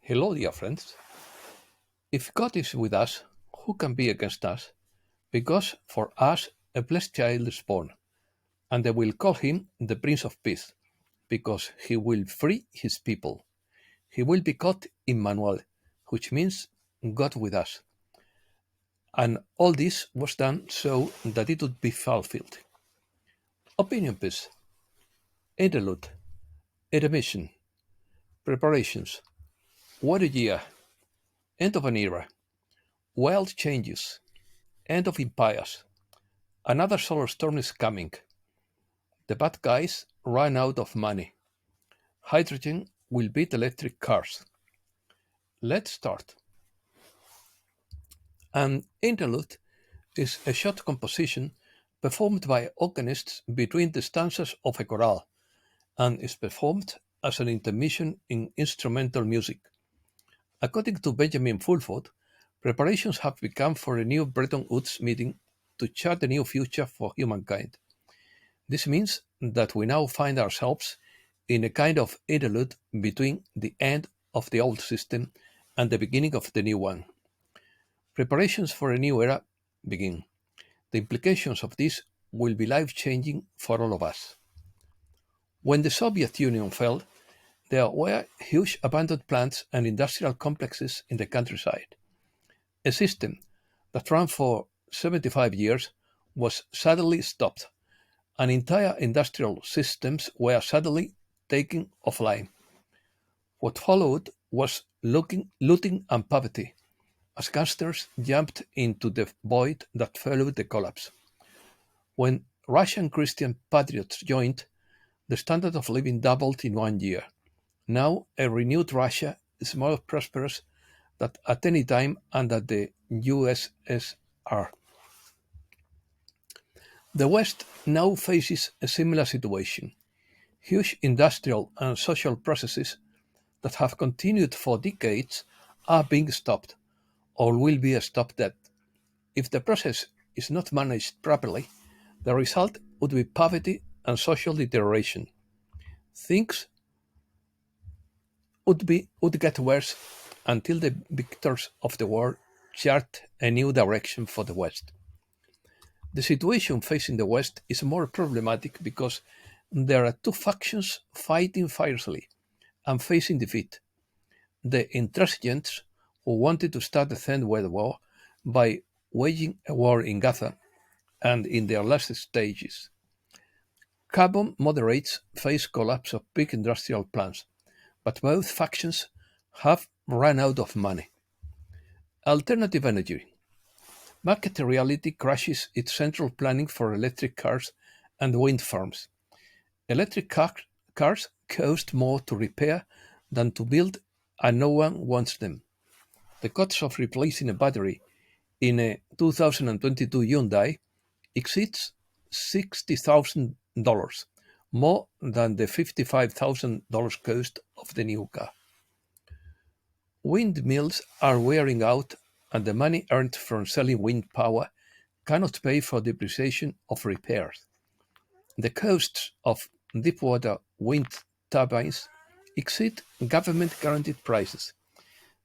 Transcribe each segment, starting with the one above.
Hello, dear friends. If God is with us, who can be against us? Because for us a blessed child is born, and they will call him the Prince of Peace, because he will free his people. He will be called Emmanuel, which means God with us. And all this was done so that it would be fulfilled. Opinion piece, interlude, intermission, preparations. What a year! End of an era. Wild changes. End of empires. Another solar storm is coming. The bad guys ran out of money. Hydrogen will beat electric cars. Let's start. An interlude is a short composition performed by organists between the stanzas of a chorale and is performed as an intermission in instrumental music. According to Benjamin Fulford, preparations have begun for a new Bretton Woods meeting to chart a new future for humankind. This means that we now find ourselves in a kind of interlude between the end of the old system and the beginning of the new one. Preparations for a new era begin. The implications of this will be life changing for all of us. When the Soviet Union fell, there were huge abandoned plants and industrial complexes in the countryside. A system that ran for 75 years was suddenly stopped, and entire industrial systems were suddenly taken offline. What followed was looting and poverty, as gangsters jumped into the void that followed the collapse. When Russian Christian patriots joined, the standard of living doubled in 1 year. Now a renewed Russia is more prosperous than at any time under the USSR. The West now faces a similar situation. Huge industrial and social processes that have continued for decades are being stopped or will be stopped dead. If the process is not managed properly, the result would be poverty and social deterioration. Things would get worse until the victors of the war chart a new direction for the West. The situation facing the West is more problematic because there are two factions fighting fiercely and facing defeat: the intransigents, who wanted to start the Third World War by waging a war in Gaza and in their last stages. Carbon moderates face collapse of big industrial plants, but both factions have run out of money. Alternative energy. Market reality crashes its central planning for electric cars and wind farms. Electric cars cost more to repair than to build, and no one wants them. The cost of replacing a battery in a 2022 Hyundai exceeds $60,000, more than the $55,000 cost of the new car. Windmills are wearing out, and the money earned from selling wind power cannot pay for depreciation of repairs. The costs of deepwater wind turbines exceed government guaranteed prices.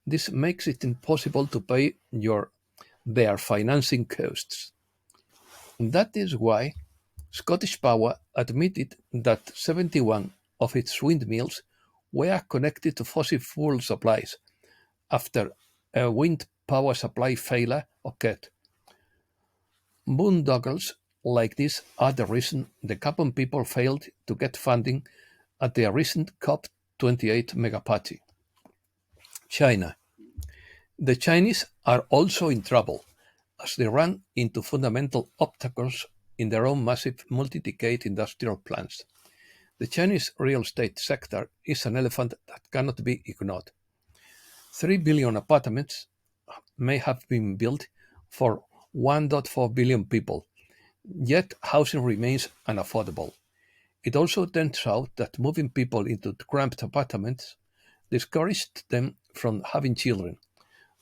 This makes it impossible to pay their financing costs. That is why Scottish Power admitted that 71 of its windmills were connected to fossil fuel supplies after a wind power supply failure occurred. Boondoggles like this are the reason the Gabon people failed to get funding at their recent COP28 mega party. China. The Chinese are also in trouble as they run into fundamental obstacles in their own massive multi-decade industrial plans. The Chinese real estate sector is an elephant that cannot be ignored. 3 billion apartments may have been built for 1.4 billion people, yet housing remains unaffordable. It also turns out that moving people into cramped apartments discouraged them from having children.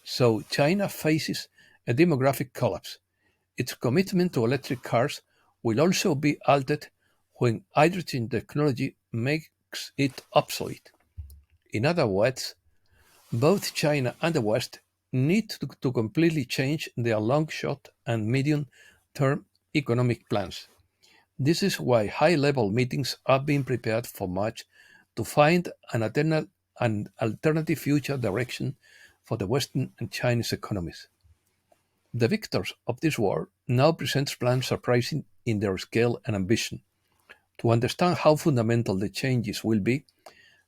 So China faces a demographic collapse. Its commitment to electric cars will also be altered when hydrogen technology makes it obsolete. In other words, Both China and the West need to completely change their long shot and medium term economic plans. This is why high level meetings are being prepared for March to find an alternative future direction for the Western and Chinese economies. The victors of this war now present plans surprising in their scale and ambition. To understand how fundamental the changes will be,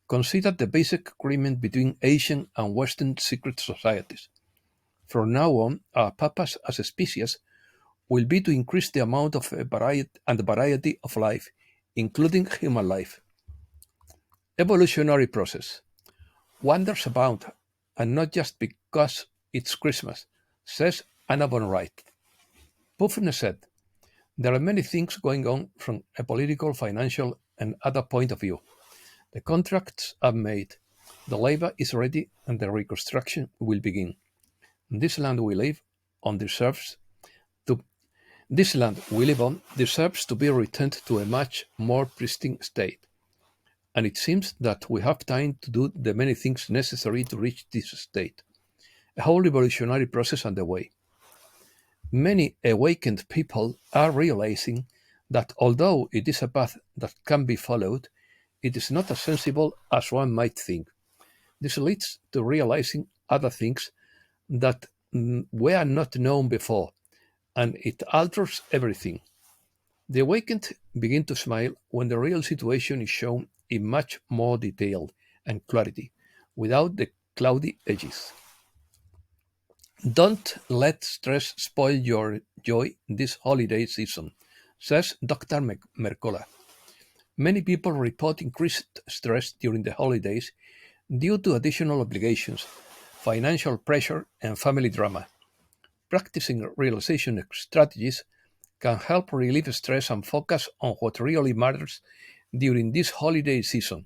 consider the basic agreement between Asian and Western secret societies. From now on, our purpose as a species will be to increase the amount of variety of life, including human life. Evolutionary process. Wonders abound, and not just because it's Christmas, says Anna von Wright. Puffner said, there are many things going on from a political, financial, and other point of view. The contracts are made, the labor is ready, and the reconstruction will begin. This land we live on deserves to this land we live on deserves to be returned to a much more pristine state, and it seems that we have time to do the many things necessary to reach this state. A whole revolutionary process underway. Many awakened people are realizing that although it is a path that can be followed, it is not as sensible as one might think. This leads to realizing other things that were not known before, and it alters everything. The awakened begin to smile when the real situation is shown in much more detail and clarity, without the cloudy edges. Don't let stress spoil your joy this holiday season, says Dr. Mercola. Many people report increased stress during the holidays due to additional obligations, financial pressure, and family drama. Practicing realization strategies can help relieve stress and focus on what really matters during this holiday season.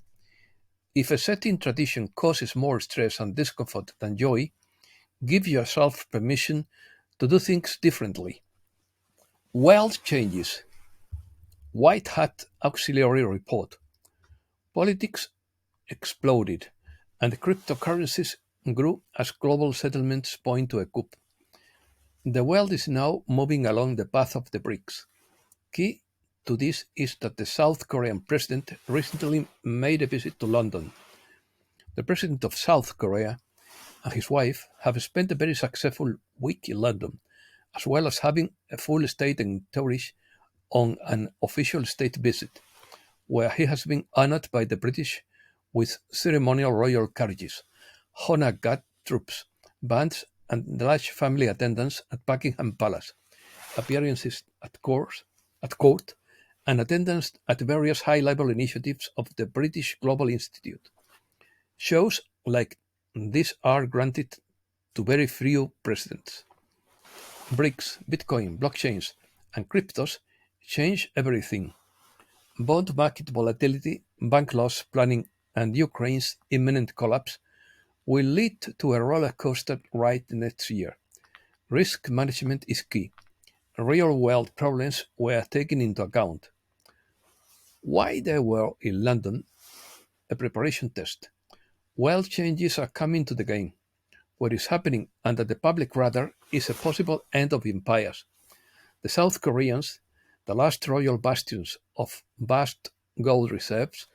If a setting tradition causes more stress and discomfort than joy, give yourself permission to do things differently. World changes. White Hat Auxiliary Report. Politics exploded, and cryptocurrencies grew as global settlements point to a coup. The world is now moving along the path of the BRICS. Key to this is that the South Korean president recently made a visit to London. The president of South Korea and his wife have spent a very successful week in London, as well as having a full state entourage on an official state visit, where he has been honored by the British with ceremonial royal carriages, honor guard troops, bands, and large family attendance at Buckingham Palace, appearances at court, and attendance at various high-level initiatives of the British Global Institute. Shows like these are granted to very few presidents. BRICS, Bitcoin, blockchains, and cryptos change everything. Bond market volatility, bank loss planning, and Ukraine's imminent collapse will lead to a roller coaster ride next year. Risk management is key. Real world problems were taken into account. Why they were in London, a preparation test. World changes are coming to the game. What is happening under the public radar is a possible end of empires. The South Koreans, the last royal bastions of vast gold reserves,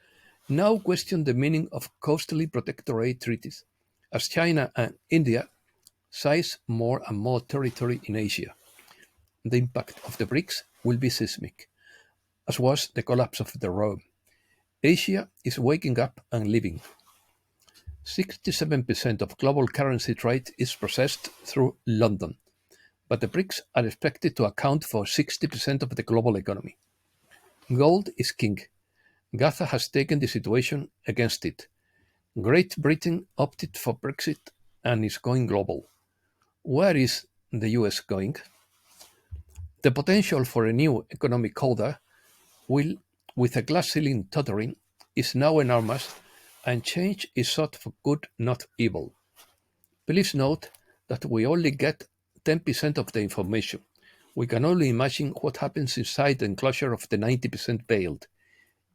now question the meaning of costly protectorate treaties, as China and India seize more and more territory in Asia. The impact of the BRICS will be seismic, as was the collapse of the Rome. Asia is waking up and living. 67% of global currency trade is processed through London, but the BRICS are expected to account for 60% of the global economy. Gold is king. Gaza has taken the situation against it. Great Britain opted for Brexit and is going global. Where is the US going? The potential for a new economic order will, with a glass ceiling tottering, is now enormous, and change is sought for good, not evil. Please note that we only get 10% of the information. We can only imagine what happens inside the enclosure of the 90% veiled.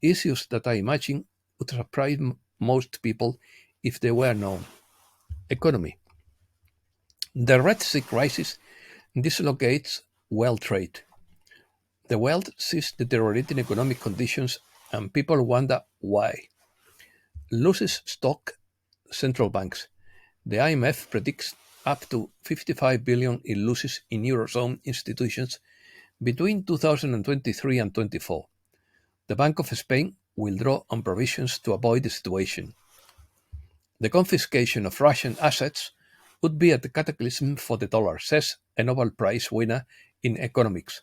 Issues that I imagine would surprise most people if they were known. Economy. The Red Sea crisis dislocates world trade. The world sees deteriorating economic conditions and people wonder why. Loses stock central banks. The IMF predicts up to 55 billion in losses in Eurozone institutions between 2023 and 24. The Bank of Spain will draw on provisions to avoid the situation. The confiscation of Russian assets would be a cataclysm for the dollar, says a Nobel Prize winner in economics.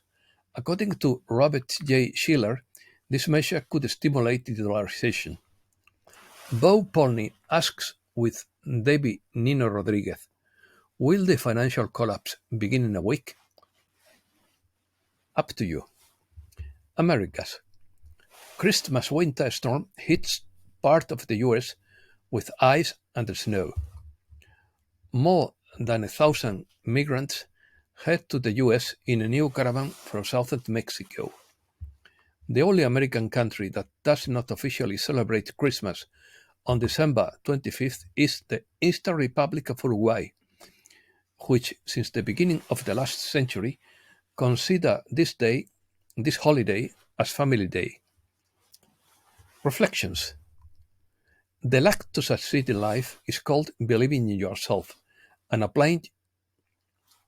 According to Robert J. Schiller, this measure could stimulate de-dollarization. Bo Polney asks with Debbie Nino Rodriguez, will the financial collapse begin in a week? Up to you. Americas. Christmas winter storm hits part of the US with ice and snow. More than 1,000 migrants head to the US in a new caravan from southern Mexico. The only American country that does not officially celebrate Christmas on December 25th is the Eastern Republic of Uruguay, which since the beginning of the last century consider this holiday as Family Day. Reflections. The lack to succeed in life is called believing in yourself and applying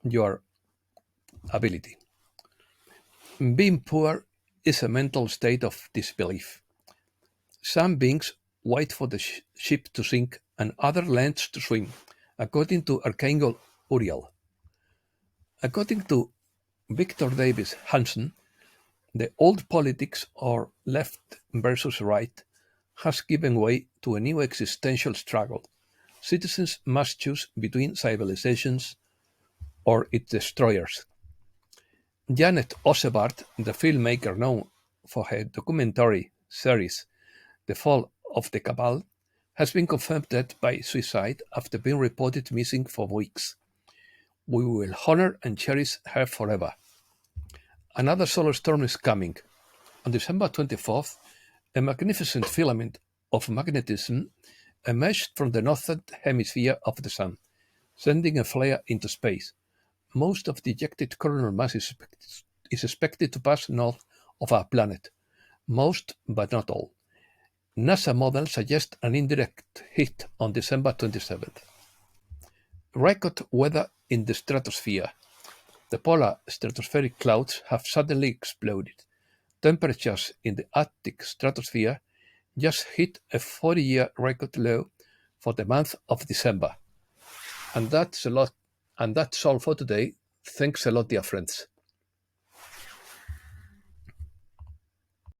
your ability. Being poor is a mental state of disbelief. Some beings wait for the ship to sink and others learn to swim, according to Archangel Uriel. According to Victor Davis Hanson, the old politics or left versus right has given way to a new existential struggle. Citizens must choose between civilizations or its destroyers. Janet Osebart, the filmmaker known for her documentary series The Fall of the Cabal, has been confirmed dead by suicide after being reported missing for weeks. We will honor and cherish her forever. Another solar storm is coming. On December 24th, a magnificent filament of magnetism emerged from the northern hemisphere of the Sun, sending a flare into space. Most of the ejected coronal mass is expected to pass north of our planet. Most, but not all. NASA models suggest an indirect hit on December 27th. Record weather in the stratosphere. The polar stratospheric clouds have suddenly exploded. Temperatures in the Arctic stratosphere just hit a 40-year record low for the month of December. And that's a lot. And that's all for today. Thanks a lot, dear friends.